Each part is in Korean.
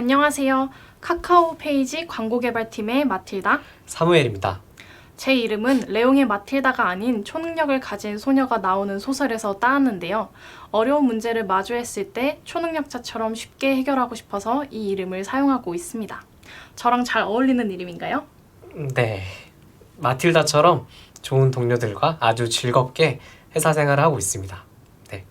안녕하세요. 카카오 페이지 광고개발팀의 마틸다. 사무엘입니다. 제 이름은 레옹의 마틸다가 아닌 초능력을 가진 소녀가 나오는 소설에서 따왔는데요. 어려운 문제를 마주했을 때 초능력자처럼 쉽게 해결하고 싶어서 이 이름을 사용하고 있습니다. 저랑 잘 어울리는 이름인가요? 네, 마틸다처럼 좋은 동료들과 아주 즐겁게 회사 생활을 하고 있습니다. 네,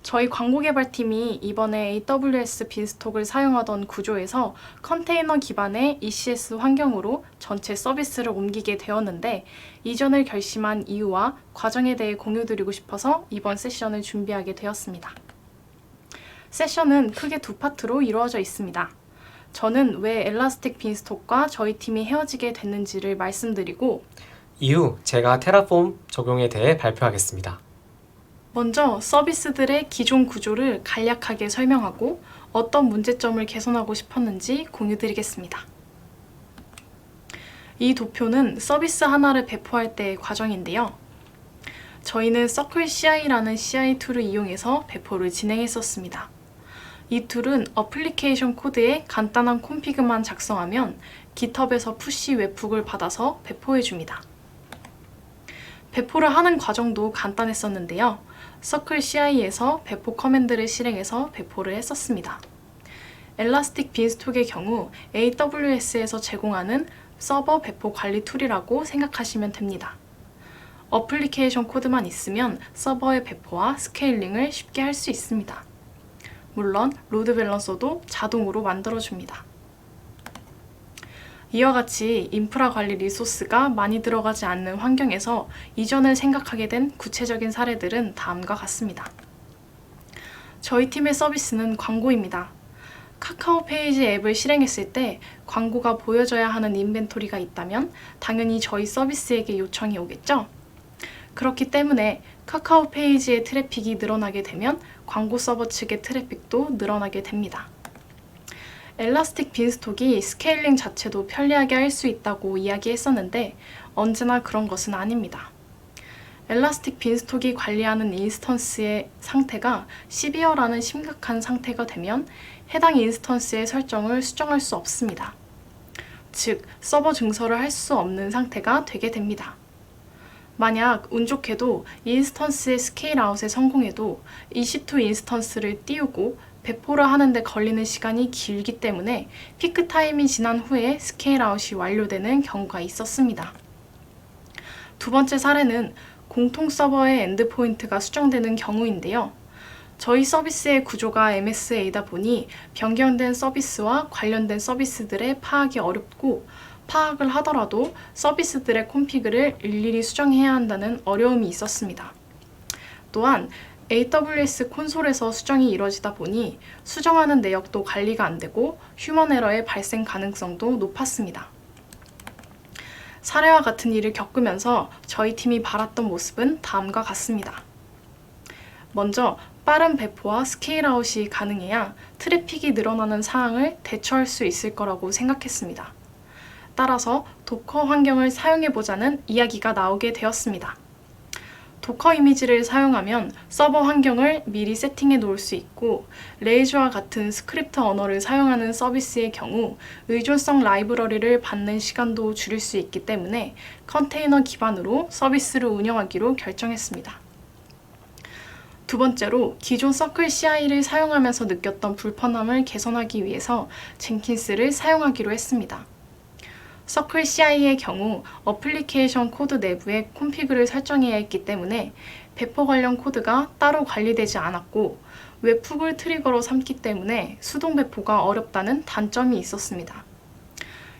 저희 광고개발팀이 이번에 AWS 빈스톡을 사용하던 구조에서 컨테이너 기반의 ECS 환경으로 전체 서비스를 옮기게 되었는데 이전을 결심한 이유와 과정에 대해 공유드리고 싶어서 이번 세션을 준비하게 되었습니다. 세션은 크게 두 파트로 이루어져 있습니다. 저는 왜 엘라스틱 빈스톡과 저희 팀이 헤어지게 됐는지를 말씀드리고 이후 제가 테라폼 적용에 대해 발표하겠습니다. 먼저 서비스들의 기존 구조를 간략하게 설명하고 어떤 문제점을 개선하고 싶었는지 공유드리겠습니다. 이 도표는 서비스 하나를 배포할 때의 과정인데요. 저희는 Circle CI라는 CI 툴을 이용해서 배포를 진행했었습니다. 이 툴은 어플리케이션 코드에 간단한 콘피그만 작성하면 GitHub에서 푸시 웹훅을 받아서 배포해줍니다. 배포를 하는 과정도 간단했었는데요. Circle CI에서 배포 커맨드를 실행해서 배포를 했었습니다. 엘라스틱 빈스톡의 경우 AWS에서 제공하는 서버 배포 관리 툴이라고 생각하시면 됩니다. 어플리케이션 코드만 있으면 서버의 배포와 스케일링을 쉽게 할 수 있습니다. 물론 로드 밸런서도 자동으로 만들어줍니다. 이와 같이 인프라 관리 리소스가 많이 들어가지 않는 환경에서 이전을 생각하게 된 구체적인 사례들은 다음과 같습니다. 저희 팀의 서비스는 광고입니다. 카카오 페이지 앱을 실행했을 때 광고가 보여져야 하는 인벤토리가 있다면 당연히 저희 서비스에게 요청이 오겠죠? 그렇기 때문에 카카오 페이지의 트래픽이 늘어나게 되면 광고 서버 측의 트래픽도 늘어나게 됩니다. 엘라스틱 빈스톡이 스케일링 자체도 편리하게 할 수 있다고 이야기했었는데 언제나 그런 것은 아닙니다. 엘라스틱 빈스톡이 관리하는 인스턴스의 상태가 시비어라는 심각한 상태가 되면 해당 인스턴스의 설정을 수정할 수 없습니다. 즉, 서버 증설을 할 수 없는 상태가 되게 됩니다. 만약 운 좋게도 인스턴스의 스케일 아웃에 성공해도 EC2 인스턴스를 띄우고 배포를 하는데 걸리는 시간이 길기 때문에 피크 타임이 지난 후에 스케일 아웃이 완료되는 경우가 있었습니다. 두 번째 사례는 공통 서버의 엔드포인트가 수정되는 경우인데요. 저희 서비스의 구조가 MSA다 보니 변경된 서비스와 관련된 서비스들의 파악이 어렵고 파악을 하더라도 서비스들의 콘피그를 일일이 수정해야 한다는 어려움이 있었습니다. 또한 AWS 콘솔에서 수정이 이루어지다 보니 수정하는 내역도 관리가 안 되고 휴먼 에러의 발생 가능성도 높았습니다. 사례와 같은 일을 겪으면서 저희 팀이 바랐던 모습은 다음과 같습니다. 먼저 빠른 배포와 스케일 아웃이 가능해야 트래픽이 늘어나는 상황을 대처할 수 있을 거라고 생각했습니다. 따라서 도커 환경을 사용해보자는 이야기가 나오게 되었습니다. 도커 이미지를 사용하면 서버 환경을 미리 세팅해 놓을 수 있고 레이저와 같은 스크립트 언어를 사용하는 서비스의 경우 의존성 라이브러리를 받는 시간도 줄일 수 있기 때문에 컨테이너 기반으로 서비스를 운영하기로 결정했습니다. 두 번째로 기존 서클 CI를 사용하면서 느꼈던 불편함을 개선하기 위해서 젠킨스를 사용하기로 했습니다. 서클 CI의 경우 어플리케이션 코드 내부에 콘피그를 설정해야 했기 때문에 배포 관련 코드가 따로 관리되지 않았고 웹훅을 트리거로 삼기 때문에 수동 배포가 어렵다는 단점이 있었습니다.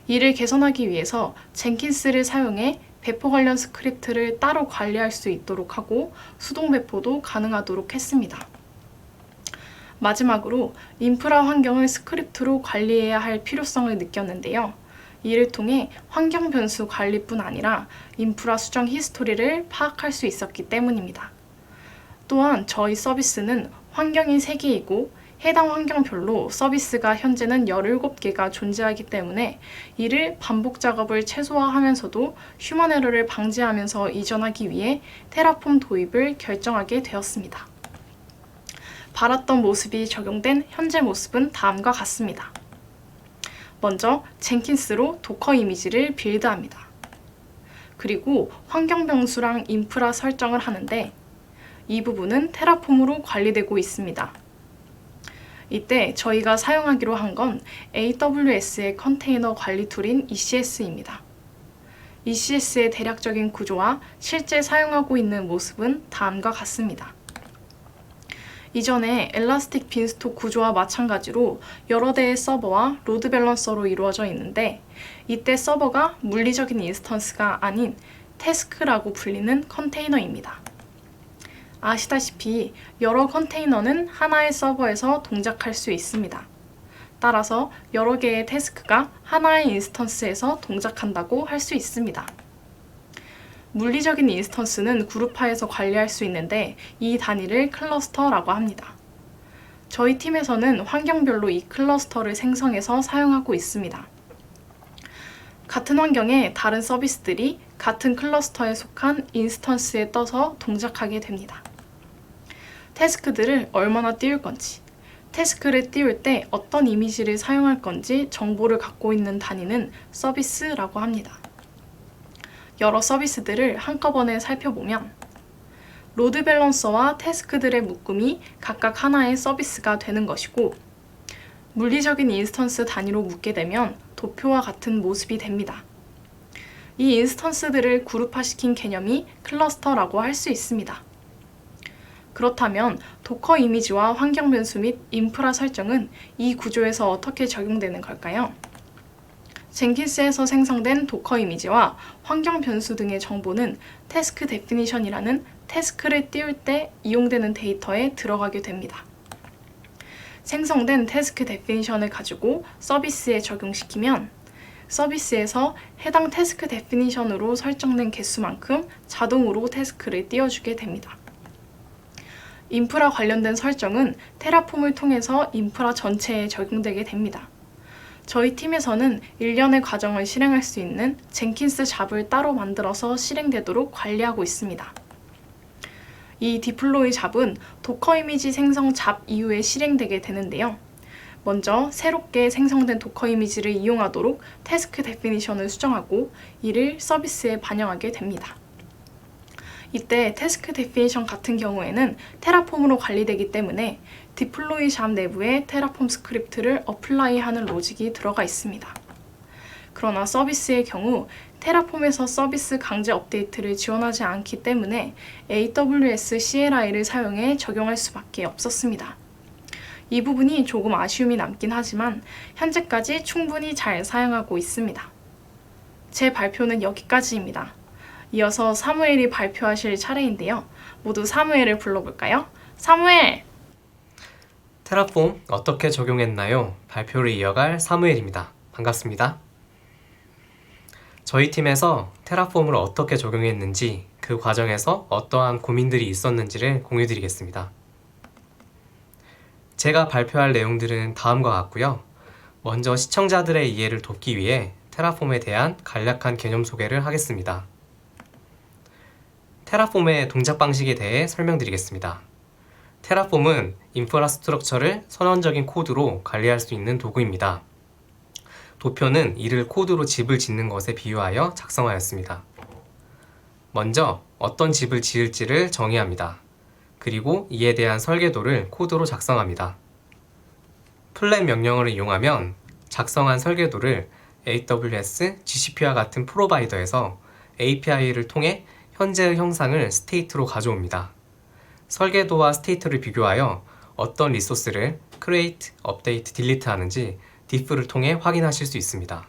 이를 개선하기 위해서 젠킨스를 사용해 배포 관련 스크립트를 따로 관리할 수 있도록 하고 수동 배포도 가능하도록 했습니다. 마지막으로 인프라 환경을 스크립트로 관리해야 할 필요성을 느꼈는데요. 이를 통해 환경 변수 관리뿐 아니라 인프라 수정 히스토리를 파악할 수 있었기 때문입니다. 또한 저희 서비스는 환경이 3개이고 해당 환경별로 서비스가 현재는 17개가 존재하기 때문에 이를 반복 작업을 최소화하면서도 휴먼 에러를 방지하면서 이전하기 위해 테라폼 도입을 결정하게 되었습니다. 바랐던 모습이 적용된 현재 모습은 다음과 같습니다. 먼저 젠킨스로 도커 이미지를 빌드합니다. 그리고 환경 변수랑 인프라 설정을 하는데 이 부분은 테라폼으로 관리되고 있습니다. 이때 저희가 사용하기로 한 건 AWS의 컨테이너 관리 툴인 ECS입니다. ECS의 대략적인 구조와 실제 사용하고 있는 모습은 다음과 같습니다. 이전에 엘라스틱 빈스톡 구조와 마찬가지로 여러 대의 서버와 로드 밸런서로 이루어져 있는데 이때 서버가 물리적인 인스턴스가 아닌 태스크라고 불리는 컨테이너입니다. 아시다시피 여러 컨테이너는 하나의 서버에서 동작할 수 있습니다. 따라서 여러 개의 태스크가 하나의 인스턴스에서 동작한다고 할 수 있습니다. 물리적인 인스턴스는 그룹화해서 관리할 수 있는데 이 단위를 클러스터라고 합니다. 저희 팀에서는 환경별로 이 클러스터를 생성해서 사용하고 있습니다. 같은 환경에 다른 서비스들이 같은 클러스터에 속한 인스턴스에 떠서 동작하게 됩니다. 태스크들을 얼마나 띄울 건지, 태스크를 띄울 때 어떤 이미지를 사용할 건지 정보를 갖고 있는 단위는 서비스라고 합니다. 여러 서비스들을 한꺼번에 살펴보면 로드 밸런서와 태스크들의 묶음이 각각 하나의 서비스가 되는 것이고 물리적인 인스턴스 단위로 묶게 되면 도표와 같은 모습이 됩니다. 이 인스턴스들을 그룹화시킨 개념이 클러스터라고 할 수 있습니다. 그렇다면 도커 이미지와 환경 변수 및 인프라 설정은 이 구조에서 어떻게 적용되는 걸까요? 젠킨스에서 생성된 도커 이미지와 환경 변수 등의 정보는 태스크 데피니션이라는 태스크를 띄울 때 이용되는 데이터에 들어가게 됩니다. 생성된 태스크 데피니션을 가지고 서비스에 적용시키면 서비스에서 해당 태스크 데피니션으로 설정된 개수만큼 자동으로 태스크를 띄워주게 됩니다. 인프라 관련된 설정은 테라폼을 통해서 인프라 전체에 적용되게 됩니다. 저희 팀에서는 일련의 과정을 실행할 수 있는 젠킨스 잡을 따로 만들어서 실행되도록 관리하고 있습니다. 이 디플로이 잡은 도커 이미지 생성 잡 이후에 실행되게 되는데요. 먼저 새롭게 생성된 도커 이미지를 이용하도록 태스크 데피니션을 수정하고 이를 서비스에 반영하게 됩니다. 이때 태스크 데피니션 같은 경우에는 테라폼으로 관리되기 때문에 디플로이 잡 내부에 테라폼 스크립트를 어플라이하는 로직이 들어가 있습니다. 그러나 서비스의 경우 테라폼에서 서비스 강제 업데이트를 지원하지 않기 때문에 AWS CLI를 사용해 적용할 수밖에 없었습니다. 이 부분이 조금 아쉬움이 남긴 하지만 현재까지 충분히 잘 사용하고 있습니다. 제 발표는 여기까지입니다. 이어서 사무엘이 발표하실 차례인데요. 모두 사무엘을 불러볼까요? 사무엘! 테라폼 어떻게 적용했나요? 발표를 이어갈 사무엘입니다. 반갑습니다. 저희 팀에서 테라폼을 어떻게 적용했는지 그 과정에서 어떠한 고민들이 있었는지를 공유드리겠습니다. 제가 발표할 내용들은 다음과 같고요. 먼저 시청자들의 이해를 돕기 위해 테라폼에 대한 간략한 개념 소개를 하겠습니다. 테라폼의 동작 방식에 대해 설명드리겠습니다. 테라폼은 인프라스트럭처를 선언적인 코드로 관리할 수 있는 도구입니다. 도표는 이를 코드로 집을 짓는 것에 비유하여 작성하였습니다. 먼저 어떤 집을 지을지를 정의합니다. 그리고 이에 대한 설계도를 코드로 작성합니다. 플랫 명령어를 이용하면 작성한 설계도를 AWS, GCP와 같은 프로바이더에서 API를 통해 현재의 형상을 스테이트로 가져옵니다. 설계도와 스테이트를 비교하여 어떤 리소스를 create, update, delete 하는지 diff를 통해 확인하실 수 있습니다.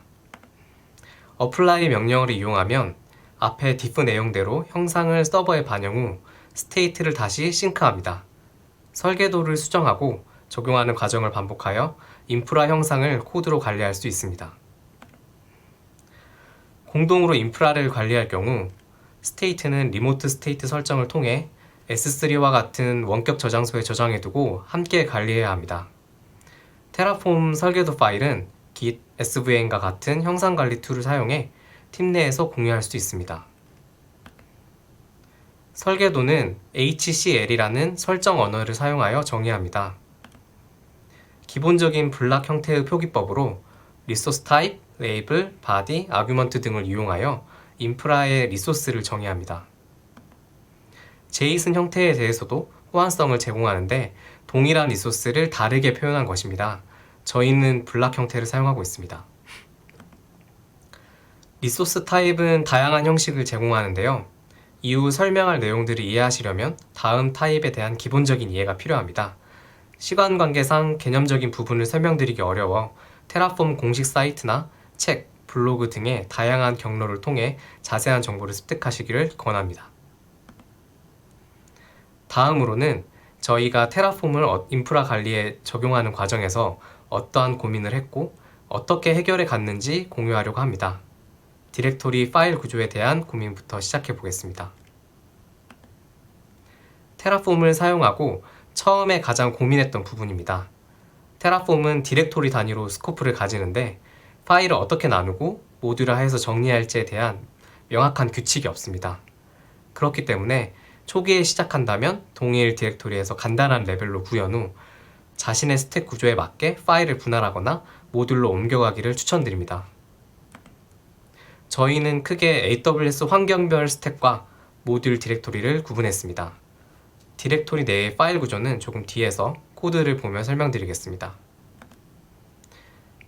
apply 명령어를 이용하면 앞에 diff 내용대로 형상을 서버에 반영 후 스테이트를 다시 싱크합니다. 설계도를 수정하고 적용하는 과정을 반복하여 인프라 형상을 코드로 관리할 수 있습니다. 공동으로 인프라를 관리할 경우 스테이트는 리모트 스테이트 설정을 통해 S3와 같은 원격 저장소에 저장해두고 함께 관리해야 합니다. 테라폼 설계도 파일은 Git, SVN과 같은 형상관리 툴을 사용해 팀 내에서 공유할 수 있습니다. 설계도는 HCL이라는 설정 언어를 사용하여 정의합니다. 기본적인 블락 형태의 표기법으로 리소스 타입, 레이블, 바디, 아규먼트 등을 이용하여 인프라의 리소스를 정의합니다. 제이슨 형태에 대해서도 호환성을 제공하는데 동일한 리소스를 다르게 표현한 것입니다. 저희는 블락 형태를 사용하고 있습니다. 리소스 타입은 다양한 형식을 제공하는데요. 이후 설명할 내용들을 이해하시려면 다음 타입에 대한 기본적인 이해가 필요합니다. 시간 관계상 개념적인 부분을 설명드리기 어려워 테라폼 공식 사이트나 책, 블로그 등의 다양한 경로를 통해 자세한 정보를 습득하시기를 권합니다. 다음으로는 저희가 테라폼을 인프라 관리에 적용하는 과정에서 어떠한 고민을 했고 어떻게 해결해 갔는지 공유하려고 합니다. 디렉토리 파일 구조에 대한 고민부터 시작해 보겠습니다. 테라폼을 사용하고 처음에 가장 고민했던 부분입니다. 테라폼은 디렉토리 단위로 스코프를 가지는데 파일을 어떻게 나누고 모듈화해서 정리할지에 대한 명확한 규칙이 없습니다. 그렇기 때문에 초기에 시작한다면 동일 디렉토리에서 간단한 레벨로 구현 후 자신의 스택 구조에 맞게 파일을 분할하거나 모듈로 옮겨가기를 추천드립니다. 저희는 크게 AWS 환경별 스택과 모듈 디렉토리를 구분했습니다. 디렉토리 내의 파일 구조는 조금 뒤에서 코드를 보며 설명드리겠습니다.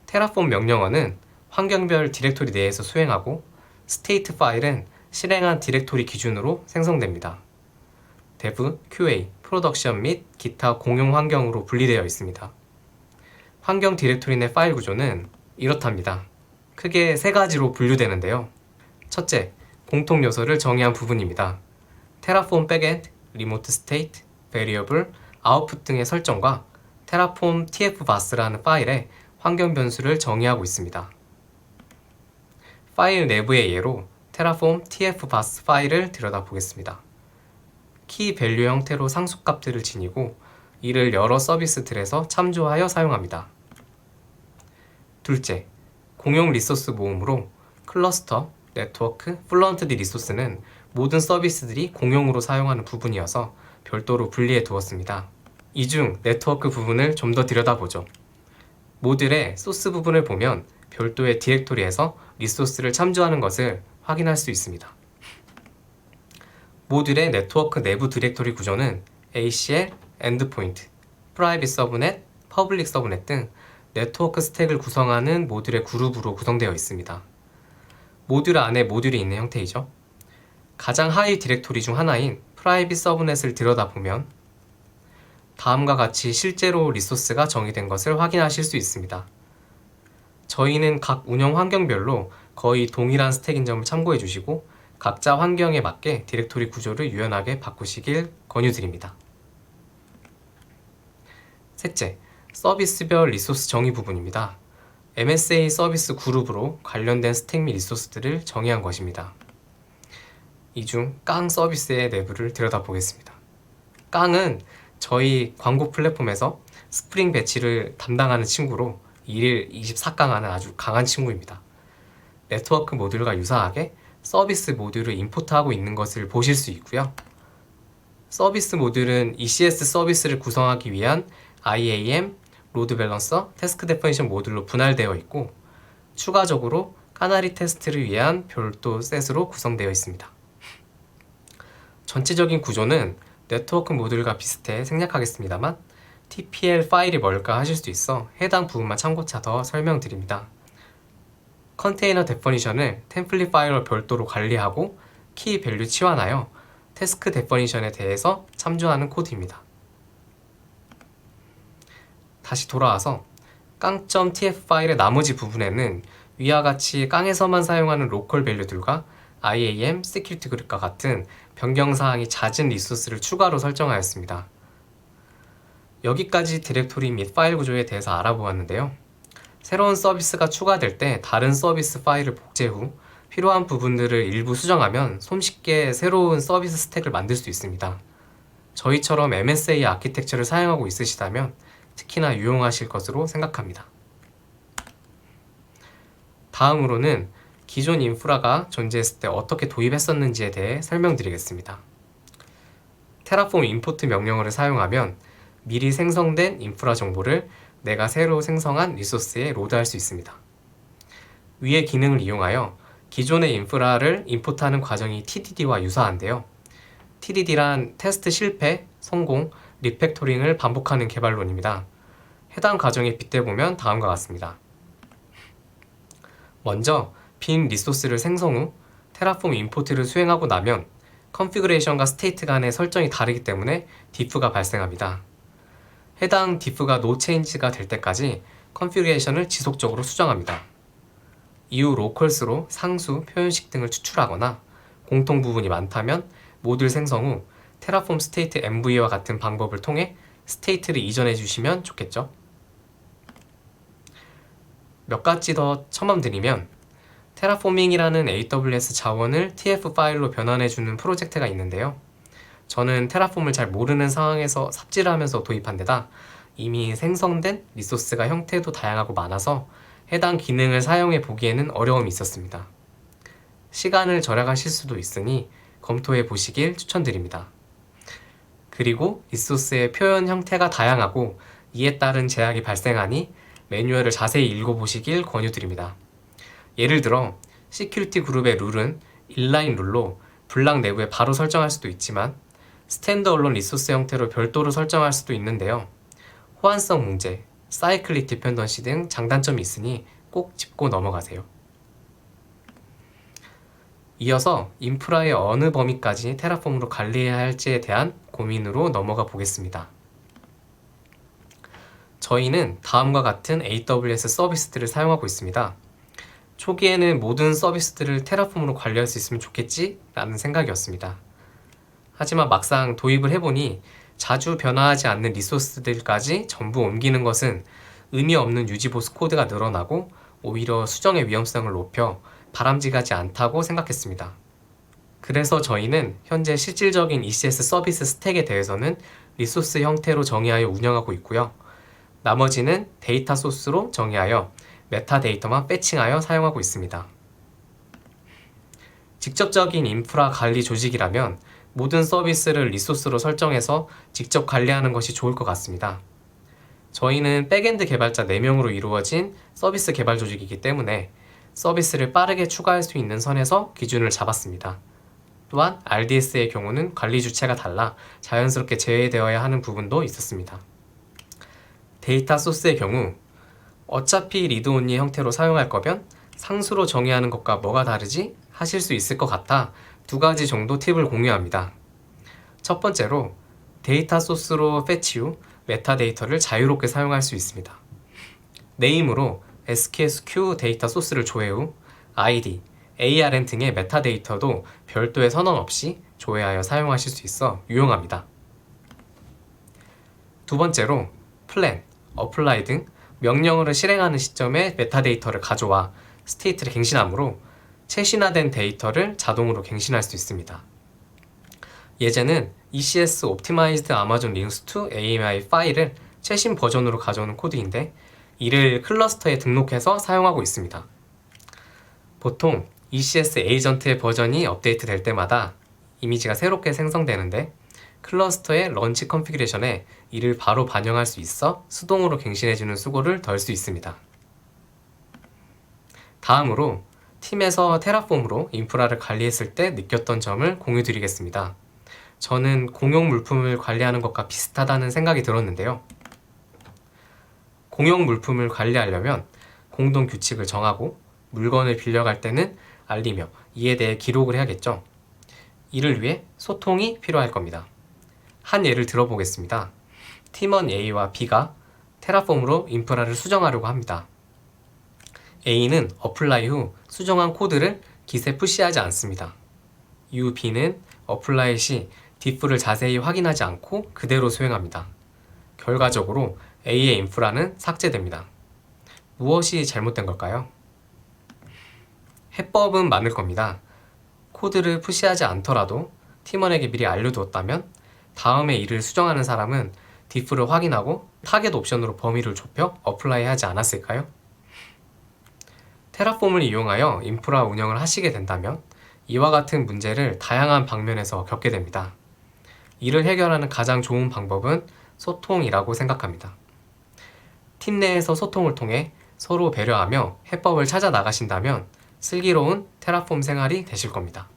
테라폼 명령어는 환경별 디렉토리 내에서 수행하고 스테이트 파일은 실행한 디렉토리 기준으로 생성됩니다. 데브, QA, 프로덕션 및 기타 공용 환경으로 분리되어 있습니다. 환경 디렉토리 내 파일 구조는 이렇답니다. 크게 세 가지로 분류되는데요. 첫째, 공통 요소를 정의한 부분입니다. 테라폼 백엔드, 리모트 스테이트, 베리어블, 아웃풋 등의 설정과 테라폼 tfbus라는 파일에 환경 변수를 정의하고 있습니다. 파일 내부의 예로 테라폼 tfbus 파일을 들여다보겠습니다. 키 밸류 형태로 상수값들을 지니고 이를 여러 서비스들에서 참조하여 사용합니다. 둘째, 공용 리소스 모음으로 클러스터, 네트워크, 플런트드 리소스는 모든 서비스들이 공용으로 사용하는 부분이어서 별도로 분리해 두었습니다. 이 중 네트워크 부분을 좀 더 들여다보죠. 모듈의 소스 부분을 보면 별도의 디렉토리에서 리소스를 참조하는 것을 확인할 수 있습니다. 모듈의 네트워크 내부 디렉토리 구조는 ACL, 엔드포인트, 프라이빗 서브넷, 퍼블릭 서브넷 등 네트워크 스택을 구성하는 모듈의 그룹으로 구성되어 있습니다. 모듈 안에 모듈이 있는 형태이죠. 가장 하위 디렉토리 중 하나인 프라이빗 서브넷을 들여다보면 다음과 같이 실제로 리소스가 정의된 것을 확인하실 수 있습니다. 저희는 각 운영 환경별로 거의 동일한 스택인 점을 참고해 주시고 각자 환경에 맞게 디렉토리 구조를 유연하게 바꾸시길 권유드립니다. 셋째, 서비스별 리소스 정의 부분입니다. MSA 서비스 그룹으로 관련된 스택 및 리소스들을 정의한 것입니다. 이 중 깡 서비스의 내부를 들여다보겠습니다. 깡은 저희 광고 플랫폼에서 스프링 배치를 담당하는 친구로 1일 24강 하는 아주 강한 친구입니다. 네트워크 모듈과 유사하게 서비스 모듈을 임포트하고 있는 것을 보실 수 있고요. 서비스 모듈은 ECS 서비스를 구성하기 위한 IAM, 로드 밸런서, 태스크 데퍼니션 모듈로 분할되어 있고 추가적으로 까나리 테스트를 위한 별도 셋으로 구성되어 있습니다. 전체적인 구조는 네트워크 모듈과 비슷해 생략하겠습니다만 TPL 파일이 뭘까 하실 수 있어 해당 부분만 참고차 더 설명드립니다. 컨테이너 데퍼니션을 템플릿 파일로 별도로 관리하고 키 밸류 치환하여 태스크 데퍼니션에 대해서 참조하는 코드입니다. 다시 돌아와서 깡.tf 파일의 나머지 부분에는 위와 같이 깡에서만 사용하는 로컬 밸류들과 IAM, 시큐리티 그룹과 같은 변경사항이 잦은 리소스를 추가로 설정하였습니다. 여기까지 디렉토리 및 파일 구조에 대해서 알아보았는데요. 새로운 서비스가 추가될 때 다른 서비스 파일을 복제 후 필요한 부분들을 일부 수정하면 손쉽게 새로운 서비스 스택을 만들 수 있습니다. 저희처럼 MSA 아키텍처를 사용하고 있으시다면 특히나 유용하실 것으로 생각합니다. 다음으로는 기존 인프라가 존재했을 때 어떻게 도입했었는지에 대해 설명드리겠습니다. 테라폼 임포트 명령어를 사용하면 미리 생성된 인프라 정보를 내가 새로 생성한 리소스에 로드할 수 있습니다. 위의 기능을 이용하여 기존의 인프라를 임포트하는 과정이 TDD와 유사한데요. TDD란 테스트 실패, 성공, 리팩토링을 반복하는 개발론입니다. 해당 과정에 빗대보면 다음과 같습니다. 먼저 빈 리소스를 생성 후 테라폼 임포트를 수행하고 나면 컨피그레이션과 스테이트 간의 설정이 다르기 때문에 diff가 발생합니다. 해당 diff가 no change가 될 때까지 컨피그레이션을 지속적으로 수정합니다. 이후 로컬스로 상수, 표현식 등을 추출하거나 공통 부분이 많다면 모듈 생성 후 테라폼 스테이트 MV와 같은 방법을 통해 스테이트를 이전해 주시면 좋겠죠. 몇 가지 더 첨언드리면 테라포밍이라는 AWS 자원을 TF 파일로 변환해주는 프로젝트가 있는데요. 저는 테라폼을 잘 모르는 상황에서 삽질을 하면서 도입한 데다 이미 생성된 리소스가 형태도 다양하고 많아서 해당 기능을 사용해 보기에는 어려움이 있었습니다. 시간을 절약하실 수도 있으니 검토해 보시길 추천드립니다. 그리고 리소스의 표현 형태가 다양하고 이에 따른 제약이 발생하니 매뉴얼을 자세히 읽어보시길 권유드립니다. 예를 들어 시큐리티 그룹의 룰은 인라인 룰로 블락 내부에 바로 설정할 수도 있지만 스탠드얼론 리소스 형태로 별도로 설정할 수도 있는데요. 호환성 문제, 사이클릭 디펜던시 등 장단점이 있으니 꼭 짚고 넘어가세요. 이어서 인프라의 어느 범위까지 테라폼으로 관리해야 할지에 대한 고민으로 넘어가 보겠습니다. 저희는 다음과 같은 AWS 서비스들을 사용하고 있습니다. 초기에는 모든 서비스들을 테라폼으로 관리할 수 있으면 좋겠지? 라는 생각이었습니다. 하지만 막상 도입을 해보니 자주 변화하지 않는 리소스들까지 전부 옮기는 것은 의미 없는 유지보수 코드가 늘어나고 오히려 수정의 위험성을 높여 바람직하지 않다고 생각했습니다. 그래서 저희는 현재 실질적인 ECS 서비스 스택에 대해서는 리소스 형태로 정의하여 운영하고 있고요. 나머지는 데이터 소스로 정의하여 메타데이터만 패칭하여 사용하고 있습니다. 직접적인 인프라 관리 조직이라면 모든 서비스를 리소스로 설정해서 직접 관리하는 것이 좋을 것 같습니다. 저희는 백엔드 개발자 4명으로 이루어진 서비스 개발 조직이기 때문에 서비스를 빠르게 추가할 수 있는 선에서 기준을 잡았습니다. 또한 RDS의 경우는 관리 주체가 달라 자연스럽게 제외되어야 하는 부분도 있었습니다. 데이터 소스의 경우 어차피 리드온리 형태로 사용할 거면 상수로 정의하는 것과 뭐가 다르지? 하실 수 있을 것 같아 2가지 정도 팁을 공유합니다. 첫 번째로 데이터 소스로 패치 후 메타데이터를 자유롭게 사용할 수 있습니다. 네임으로 SKSQ 데이터 소스를 조회 후 ID, ARN 등의 메타데이터도 별도의 선언 없이 조회하여 사용하실 수 있어 유용합니다. 두 번째로 플랜, 어플라이 등 명령어를 실행하는 시점에 메타데이터를 가져와 스테이트를 갱신하므로 최신화된 데이터를 자동으로 갱신할 수 있습니다. 예제는 ECS Optimized Amazon Linux to AMI 파일을 최신 버전으로 가져오는 코드인데 이를 클러스터에 등록해서 사용하고 있습니다. 보통 ECS 에이전트의 버전이 업데이트 될 때마다 이미지가 새롭게 생성되는데 클러스터의 런치 컨피그레이션에 이를 바로 반영할 수 있어 수동으로 갱신해주는 수고를 덜 수 있습니다. 다음으로 팀에서 테라폼으로 인프라를 관리했을 때 느꼈던 점을 공유드리겠습니다. 저는 공용 물품을 관리하는 것과 비슷하다는 생각이 들었는데요. 공용 물품을 관리하려면 공동 규칙을 정하고 물건을 빌려갈 때는 알리며 이에 대해 기록을 해야겠죠. 이를 위해 소통이 필요할 겁니다. 한 예를 들어보겠습니다. 팀원 A와 B가 테라폼으로 인프라를 수정하려고 합니다. A는 어플라이 후 수정한 코드를 깃에 푸시하지 않습니다. 이후 B는 어플라이 시 diff를 자세히 확인하지 않고 그대로 수행합니다. 결과적으로 A의 인프라는 삭제됩니다. 무엇이 잘못된 걸까요? 해법은 많을 겁니다. 코드를 푸시하지 않더라도 팀원에게 미리 알려두었다면 다음에 이를 수정하는 사람은 diff를 확인하고 타겟 옵션으로 범위를 좁혀 어플라이 하지 않았을까요? 테라폼을 이용하여 인프라 운영을 하시게 된다면 이와 같은 문제를 다양한 방면에서 겪게 됩니다. 이를 해결하는 가장 좋은 방법은 소통이라고 생각합니다. 팀 내에서 소통을 통해 서로 배려하며 해법을 찾아 나가신다면 슬기로운 테라폼 생활이 되실 겁니다.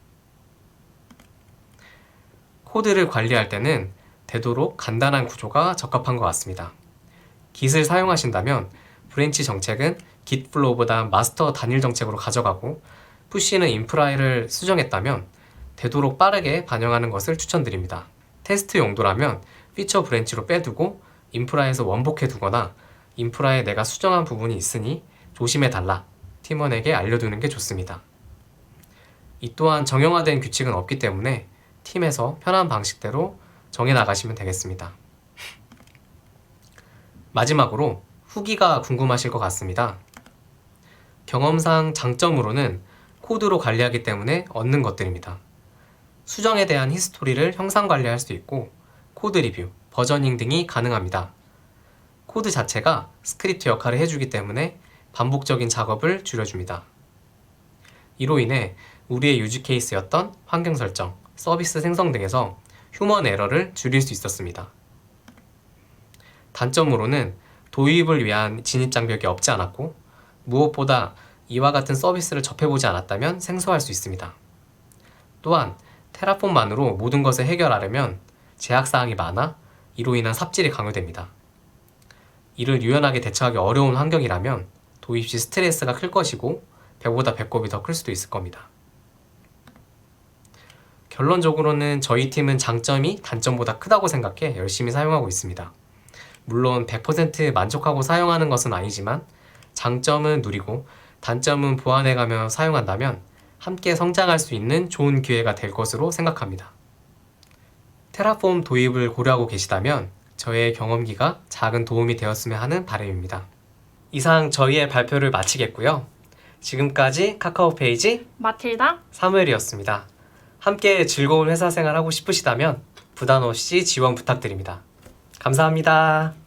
코드를 관리할 때는 되도록 간단한 구조가 적합한 것 같습니다. Git을 사용하신다면 브랜치 정책은 Git 플로우보다 마스터 단일 정책으로 가져가고 푸시는 인프라를 수정했다면 되도록 빠르게 반영하는 것을 추천드립니다. 테스트 용도라면 피처 브랜치로 빼두고 인프라에서 원복해 두거나 인프라에 내가 수정한 부분이 있으니 조심해달라 팀원에게 알려두는 게 좋습니다. 이 또한 정형화된 규칙은 없기 때문에 팀에서 편한 방식대로 정해나가시면 되겠습니다. 마지막으로 후기가 궁금하실 것 같습니다. 경험상 장점으로는 코드로 관리하기 때문에 얻는 것들입니다. 수정에 대한 히스토리를 형상 관리할 수 있고 코드 리뷰, 버저닝 등이 가능합니다. 코드 자체가 스크립트 역할을 해주기 때문에 반복적인 작업을 줄여줍니다. 이로 인해 우리의 유즈 케이스였던 환경 설정, 서비스 생성 등에서 휴먼 에러를 줄일 수 있었습니다. 단점으로는 도입을 위한 진입 장벽이 없지 않았고 무엇보다 이와 같은 서비스를 접해보지 않았다면 생소할 수 있습니다. 또한 테라폼만으로 모든 것을 해결하려면 제약사항이 많아 이로 인한 삽질이 강요됩니다. 이를 유연하게 대처하기 어려운 환경이라면 도입 시 스트레스가 클 것이고 배보다 배꼽이 더 클 수도 있을 겁니다. 결론적으로는 저희 팀은 장점이 단점보다 크다고 생각해 열심히 사용하고 있습니다. 물론 100% 만족하고 사용하는 것은 아니지만 장점은 누리고 단점은 보완해가며 사용한다면 함께 성장할 수 있는 좋은 기회가 될 것으로 생각합니다. 테라폼 도입을 고려하고 계시다면 저의 경험기가 작은 도움이 되었으면 하는 바람입니다. 이상 저희의 발표를 마치겠고요. 지금까지 카카오 페이지 마틸다, 사무엘이었습니다. 함께 즐거운 회사 생활 하고 싶으시다면 부담 없이 지원 부탁드립니다. 감사합니다.